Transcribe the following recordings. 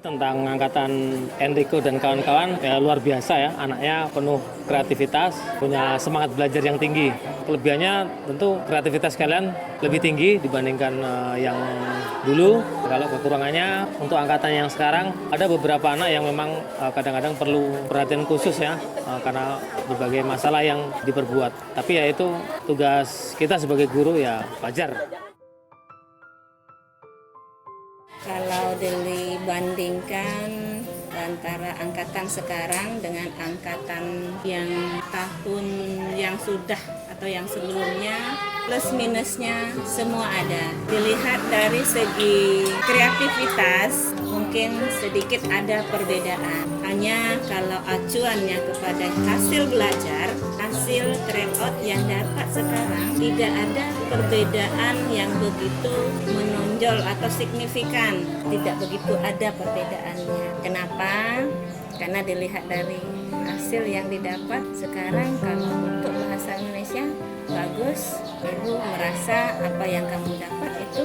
Tentang angkatan Enrico dan kawan-kawan, ya luar biasa ya, anaknya penuh kreativitas, punya semangat belajar yang tinggi. Kelebihannya tentu kreativitas kalian lebih tinggi dibandingkan yang dulu. Kalau kekurangannya untuk angkatan yang sekarang, ada beberapa anak yang memang kadang-kadang perlu perhatian khusus ya, karena berbagai masalah yang diperbuat. Tapi ya itu tugas kita sebagai guru ya wajar. Kalau dibandingkan antara angkatan sekarang dengan angkatan yang tahun yang sudah atau yang sebelumnya, plus minusnya semua ada. Dilihat dari segi kreativitas, mungkin sedikit ada perbedaan. Hanya kalau acuannya kepada hasil belajar, hasil tryout yang dapat sekarang, tidak ada perbedaan yang begitu menonjol atau signifikan. Tidak begitu ada perbedaannya. Kenapa? Karena dilihat dari hasil yang didapat sekarang, kalau untuk bahasa Indonesia bagus, ibu merasa apa yang kamu dapat itu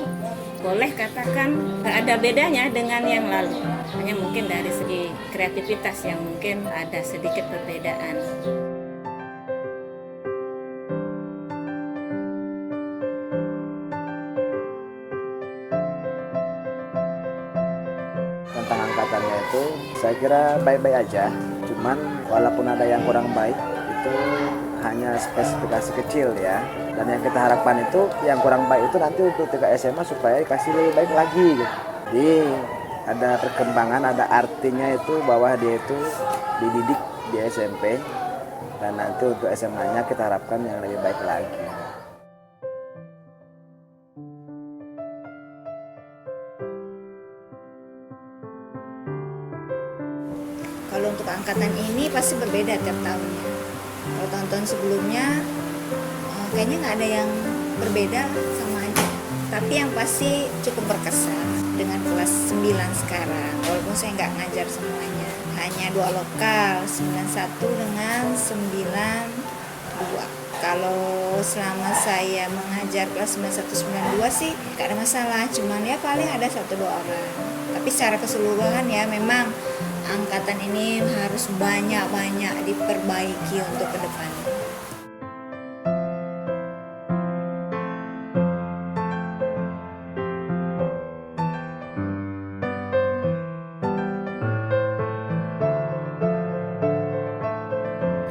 boleh katakan ada bedanya dengan yang lalu. Hanya mungkin dari segi kreativitas yang mungkin ada sedikit perbedaan. Tentang angkatannya itu saya kira baik-baik aja, cuman walaupun ada yang kurang baik itu hanya spesifikasi kecil ya, dan yang kita harapkan itu yang kurang baik itu nanti untuk tingkat SMA supaya dikasih lebih baik lagi gitu. Jadi ada perkembangan, ada artinya itu bahwa dia itu dididik di SMP, dan nanti untuk SMA-nya kita harapkan yang lebih baik lagi. Kalau untuk angkatan ini pasti berbeda tiap tahunnya. Kalau tahun-tahun sebelumnya kayaknya nggak ada yang berbeda, sama aja. Tapi yang pasti cukup berkesan dengan kelas 9 sekarang. Walaupun saya nggak ngajar semuanya, hanya 2 lokal, 91 dengan 92. Kalau selama saya mengajar kelas 91-92 sih nggak ada masalah, cuman ya paling ada 1-2 orang. Tapi secara keseluruhan ya memang angkatan ini harus banyak-banyak diperbaiki untuk ke depan.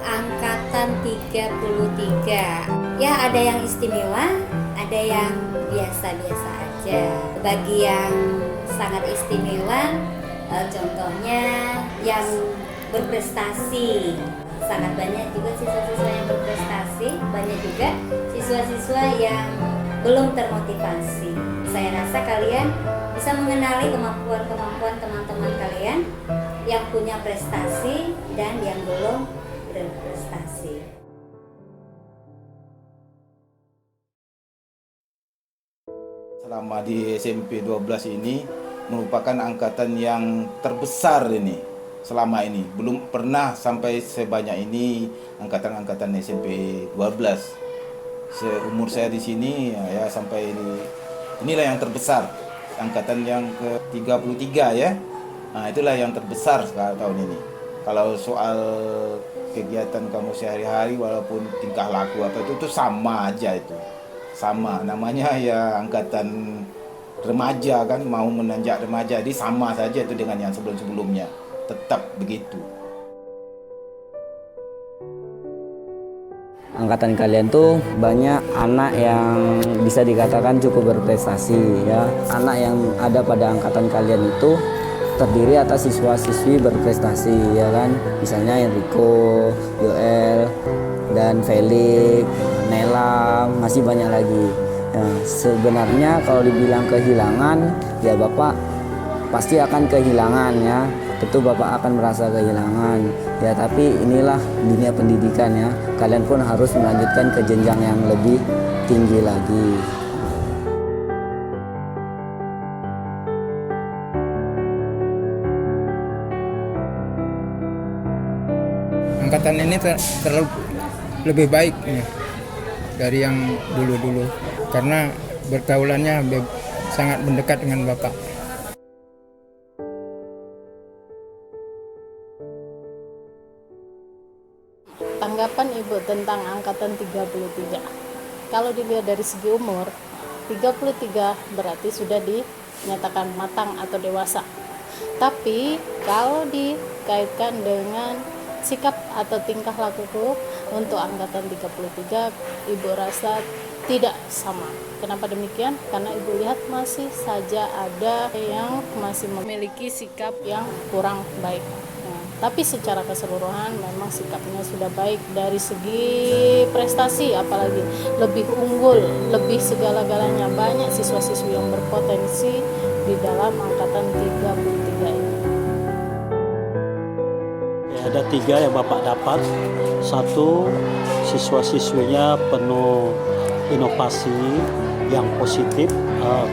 Angkatan 33. Ya ada yang istimewa, ada yang biasa-biasa aja. Bagi yang sangat istimewa, contohnya yang berprestasi, sangat banyak juga siswa-siswa yang berprestasi, banyak juga siswa-siswa yang belum termotivasi. Saya rasa kalian bisa mengenali kemampuan-kemampuan teman-teman kalian yang punya prestasi dan yang belum berprestasi. Selama di SMP 12 ini merupakan angkatan yang terbesar ini selama ini. Belum pernah sampai sebanyak ini angkatan-angkatan SMP 12. Seumur saya di sini ya sampai inilah yang terbesar. Angkatan yang ke-33 ya. Nah, itulah yang terbesar tahun ini. Kalau soal kegiatan kamu sehari-hari walaupun tingkah laku apa itu sama aja itu. Sama, namanya ya angkatan remaja kan, mau menanjak remaja, jadi sama saja itu dengan yang sebelum-sebelumnya, tetap begitu. Angkatan kalian tuh banyak anak yang bisa dikatakan cukup berprestasi ya. Anak yang ada pada angkatan kalian itu terdiri atas siswa-siswi berprestasi ya kan. Misalnya Enrico, Joel, dan Felix, Nela, masih banyak lagi. Ya, sebenarnya kalau dibilang kehilangan, ya Bapak pasti akan kehilangan ya. Tentu Bapak akan merasa kehilangan. Ya, tapi inilah dunia pendidikan ya. Kalian pun harus melanjutkan ke jenjang yang lebih tinggi lagi. Angkatan ini lebih baik ya, dari yang dulu-dulu karena bergaulannya sangat mendekat dengan Bapak. tentang angkatan 33. Kalau dilihat dari segi umur, 33 berarti sudah dinyatakan matang atau dewasa. Tapi kalau dikaitkan dengan sikap atau tingkah laku untuk angkatan 33, Ibu rasa tidak sama. Kenapa demikian? Karena Ibu lihat masih saja ada yang masih memiliki sikap yang kurang baik. Tapi secara keseluruhan memang sikapnya sudah baik dari segi prestasi, apalagi lebih unggul, lebih segala-galanya. Banyak siswa-siswi yang berpotensi di dalam angkatan 33 ini. Ya, ada 3 yang Bapak dapat. 1, siswa-siswinya penuh inovasi yang positif,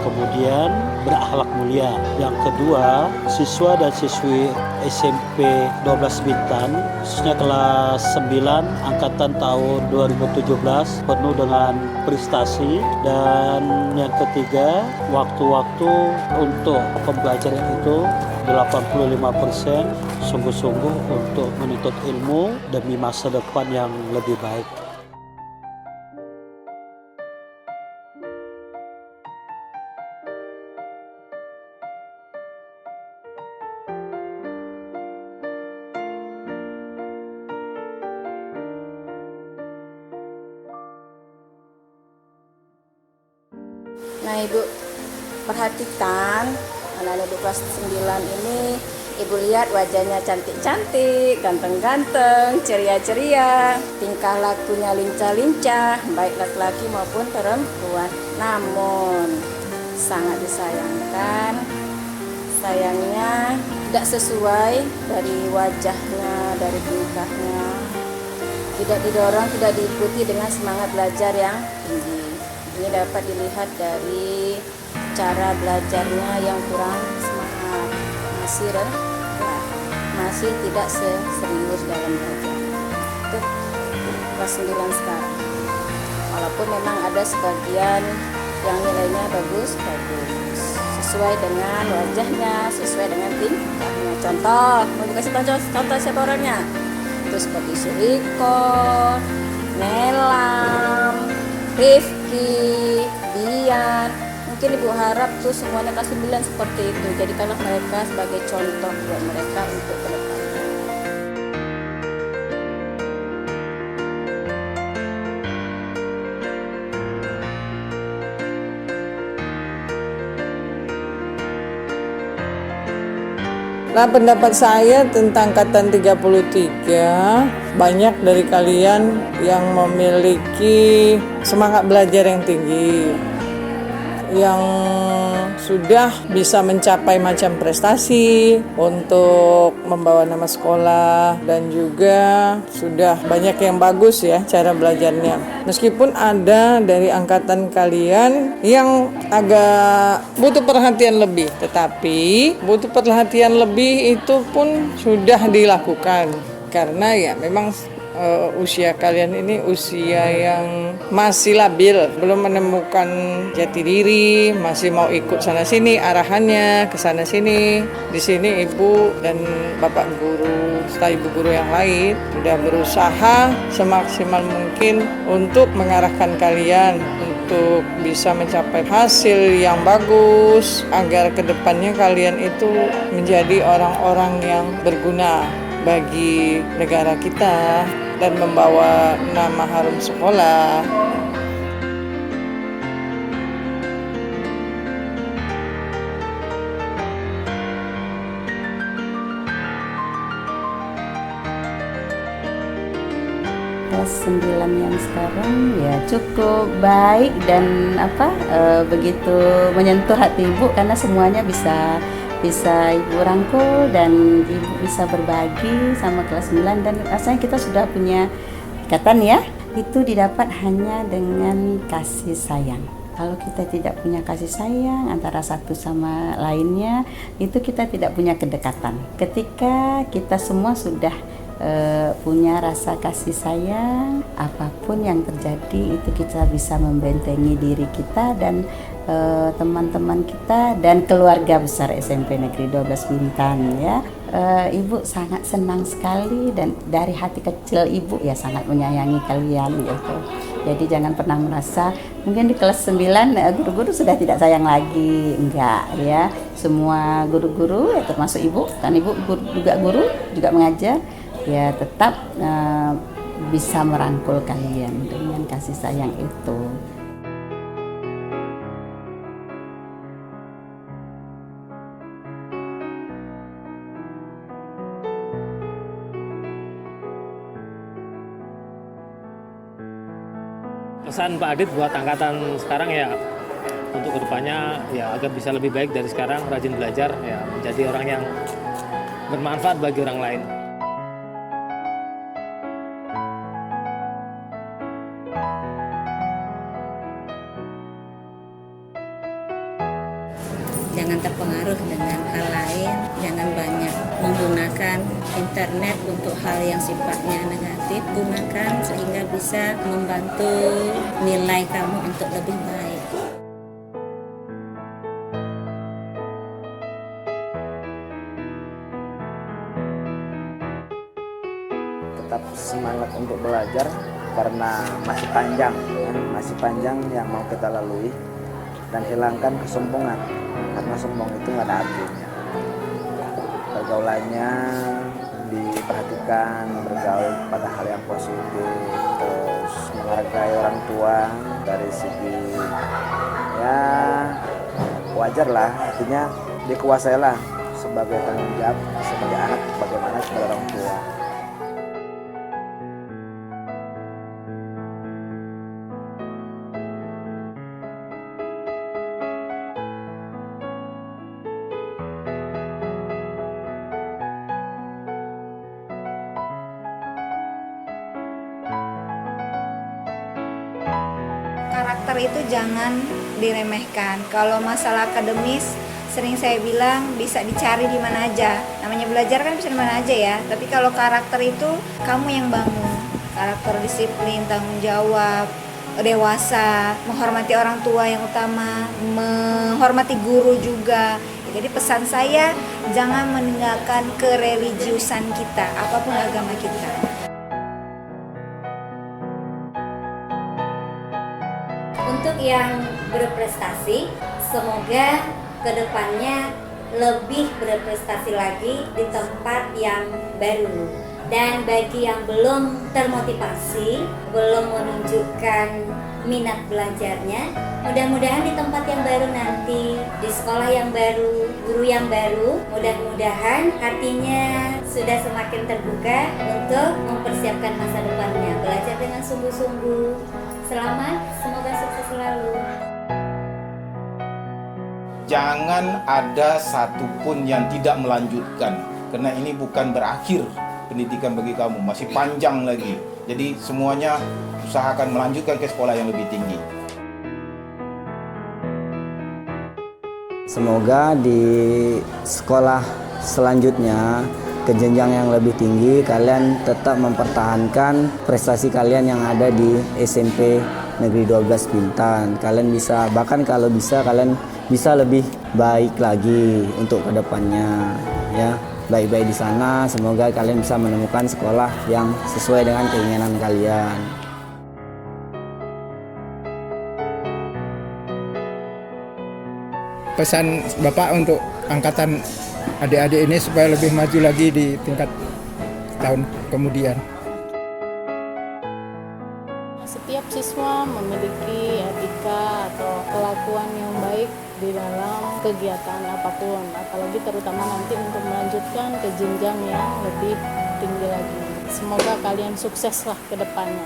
kemudian berakhlak mulia. Yang kedua, siswa dan siswi SMP 12 Bintan, khususnya kelas 9 angkatan tahun 2017, penuh dengan prestasi. Dan yang ketiga, waktu-waktu untuk pembelajaran itu 85% sungguh-sungguh untuk menuntut ilmu demi masa depan yang lebih baik. Nah, Ibu perhatikan anak-anak Ibu kelas 9 ini, Ibu lihat wajahnya cantik-cantik, ganteng-ganteng, ceria-ceria, tingkah lakunya lincah-lincah, baik laki-laki maupun perempuan. Namun sangat disayangkan, sayangnya tidak sesuai dari wajahnya, dari tingkahnya. Tidak didorong, tidak diikuti dengan semangat belajar yang tinggi. Ini dapat dilihat dari cara belajarnya yang kurang semangat, masih tidak serius dalam belajar. Itu kelas 9 sekarang. Walaupun memang ada sebagian yang nilainya bagus, sesuai dengan wajahnya, sesuai dengan tingkahnya. Contoh, mau dikasih contoh siapa orangnya? Itu seperti Suriko, Nelam, Rifki, Dian. Mungkin Ibu harap tuh semuanya kelas 9 seperti itu. Jadikanlah mereka sebagai contoh buat mereka untuk ke depan. Nah, pendapat saya tentang angkatan 33, banyak dari kalian yang memiliki semangat belajar yang tinggi, yang sudah bisa mencapai macam prestasi untuk membawa nama sekolah, dan juga sudah banyak yang bagus ya cara belajarnya. Meskipun ada dari angkatan kalian yang agak butuh perhatian lebih, tetapi butuh perhatian lebih itu pun sudah dilakukan karena ya memang usia kalian ini usia yang masih labil, belum menemukan jati diri, masih mau ikut sana sini, arahannya ke sana sini. Di sini Ibu dan Bapak guru serta Ibu guru yang lain sudah berusaha semaksimal mungkin untuk mengarahkan kalian untuk bisa mencapai hasil yang bagus, agar kedepannya kalian itu menjadi orang-orang yang berguna bagi negara kita dan membawa nama harum sekolah. Kelas 9 yang sekarang ya cukup baik dan begitu menyentuh hati Ibu karena semuanya bisa Ibu rangkul dan Ibu bisa berbagi sama kelas 9, dan rasanya kita sudah punya ikatan ya. Itu didapat hanya dengan kasih sayang. Kalau kita tidak punya kasih sayang antara satu sama lainnya, itu kita tidak punya kedekatan. Ketika kita semua sudah punya rasa kasih sayang, apapun yang terjadi itu kita bisa membentengi diri kita dan teman-teman kita dan keluarga besar SMP Negeri 12 Bintan ya. Ibu sangat senang sekali dan dari hati kecil Ibu ya sangat menyayangi kalian gitu. Jadi jangan pernah merasa mungkin di kelas 9 guru-guru sudah tidak sayang lagi, enggak ya. Semua guru-guru ya termasuk Ibu, kan Ibu guru juga mengajar, ya tetap bisa merangkul kalian dengan kasih sayang itu. Pesan Pak Adit buat angkatan sekarang ya, untuk kedepannya ya agar bisa lebih baik dari sekarang, rajin belajar ya, menjadi orang yang bermanfaat bagi orang lain. Jangan terpengaruh dengan hal lain, jangan banyak menggunakan internet untuk hal yang sifatnya negatif. Gunakan sehingga bisa membantu nilai kamu untuk lebih baik. Tetap semangat untuk belajar karena masih panjang, ya, masih panjang yang mau kita lalui, dan hilangkan kesombongan karena sombong itu nggak ada artinya. Pergaulannya diperhatikan, bergaul pada hal yang positif, terus menghargai orang tua dari segi ya wajar lah, artinya dikuasailah sebagai tanggung jawab sebagai anak bagaimana kepada orang tua. Karakter itu jangan diremehkan. Kalau masalah akademis, sering saya bilang bisa dicari di mana aja. Namanya belajar kan bisa di mana aja ya. Tapi kalau karakter itu kamu yang bangun. Karakter disiplin, tanggung jawab, dewasa, menghormati orang tua yang utama, menghormati guru juga. Jadi pesan saya, jangan meninggalkan kereligiusan kita, apapun agama kita. Untuk yang berprestasi, semoga kedepannya lebih berprestasi lagi di tempat yang baru. Dan bagi yang belum termotivasi, belum menunjukkan minat belajarnya, mudah-mudahan di tempat yang baru nanti, di sekolah yang baru, guru yang baru, mudah-mudahan hatinya sudah semakin terbuka untuk mempersiapkan masa depannya, belajar dengan sungguh-sungguh. Selamat, semoga sukses selalu. Jangan ada satupun yang tidak melanjutkan, karena ini bukan berakhir pendidikan bagi kamu, masih panjang lagi. Jadi semuanya usahakan melanjutkan ke sekolah yang lebih tinggi. Semoga di sekolah selanjutnya ke jenjang yang lebih tinggi kalian tetap mempertahankan prestasi kalian yang ada di SMP Negeri 12 Bintan. Kalian bisa, bahkan kalau bisa kalian bisa lebih baik lagi untuk kedepannya ya. Baik-baik di sana, semoga kalian bisa menemukan sekolah yang sesuai dengan keinginan kalian. Pesan Bapak untuk angkatan adik-adik ini supaya lebih maju lagi di tingkat tahun kemudian. Setiap siswa memiliki etika atau kelakuan yang baik di dalam kegiatan apapun, apalagi terutama nanti untuk melanjutkan ke jenjang yang lebih tinggi lagi. Semoga kalian sukseslah ke depannya.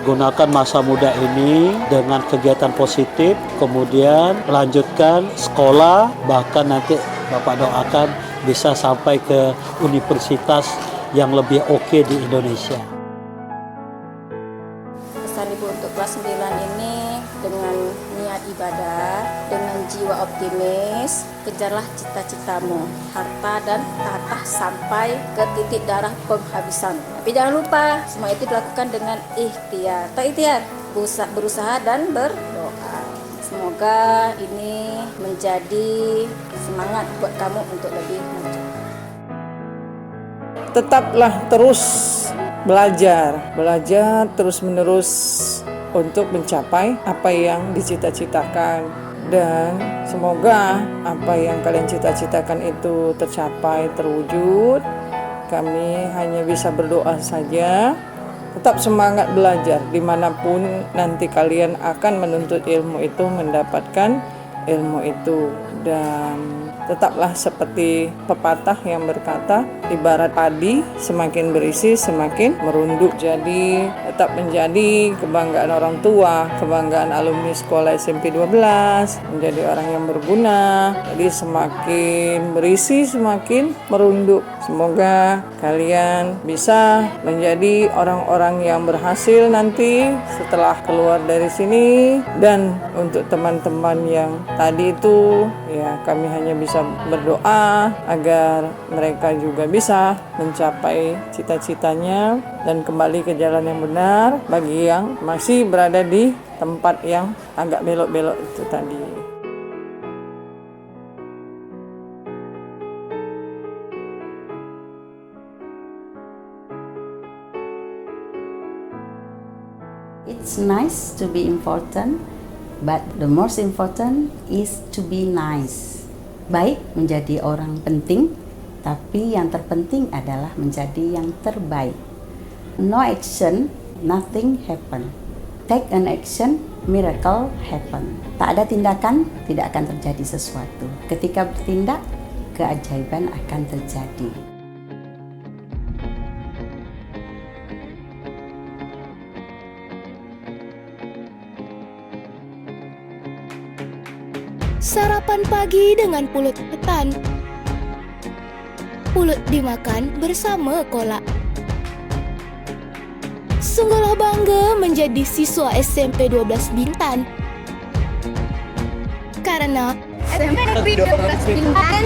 Gunakan masa muda ini dengan kegiatan positif, kemudian lanjutkan sekolah, bahkan nanti Bapak doakan bisa sampai ke universitas yang lebih oke di Indonesia. Pesan Ibu untuk kelas 9 ini, dengan niat ibadah, dengan jiwa optimis, kejarlah cita-citamu, harta dan tahta sampai ke titik darah penghabisan. Tapi jangan lupa, semua itu dilakukan dengan ikhtiar. Tak ikhtiar, berusaha dan berdoa. Semoga ini menjadi semangat buat kamu untuk lebih maju. tetaplah terus belajar terus-menerus untuk mencapai apa yang dicita-citakan. Dan semoga apa yang kalian cita-citakan itu tercapai, terwujud. Kami hanya bisa berdoa saja. Tetap semangat belajar dimanapun nanti kalian akan menuntut ilmu itu, mendapatkan ilmu itu. Dan tetaplah seperti pepatah yang berkata, ibarat padi semakin berisi semakin merunduk. Jadi tetap menjadi kebanggaan orang tua, kebanggaan alumni sekolah SMP 12, menjadi orang yang berguna. Jadi semakin berisi semakin merunduk. Semoga kalian bisa menjadi orang-orang yang berhasil nanti setelah keluar dari sini. Dan untuk teman-teman yang tadi itu, ya kami hanya bisa berdoa agar mereka juga bisa mencapai cita-citanya dan kembali ke jalan yang benar bagi yang masih berada di tempat yang agak belok-belok itu tadi. It's nice to be important, but the most important is to be nice. Baik menjadi orang penting, tapi yang terpenting adalah menjadi yang terbaik. No action, nothing happen. Take an action, miracle happen. Tak ada tindakan, tidak akan terjadi sesuatu. Ketika bertindak, keajaiban akan terjadi. Sarapan pagi dengan pulut ketan. Pulut dimakan bersama kolak. Sungguhlah bangga menjadi siswa SMP 12 Bintan. Karena SMP 12 Bintan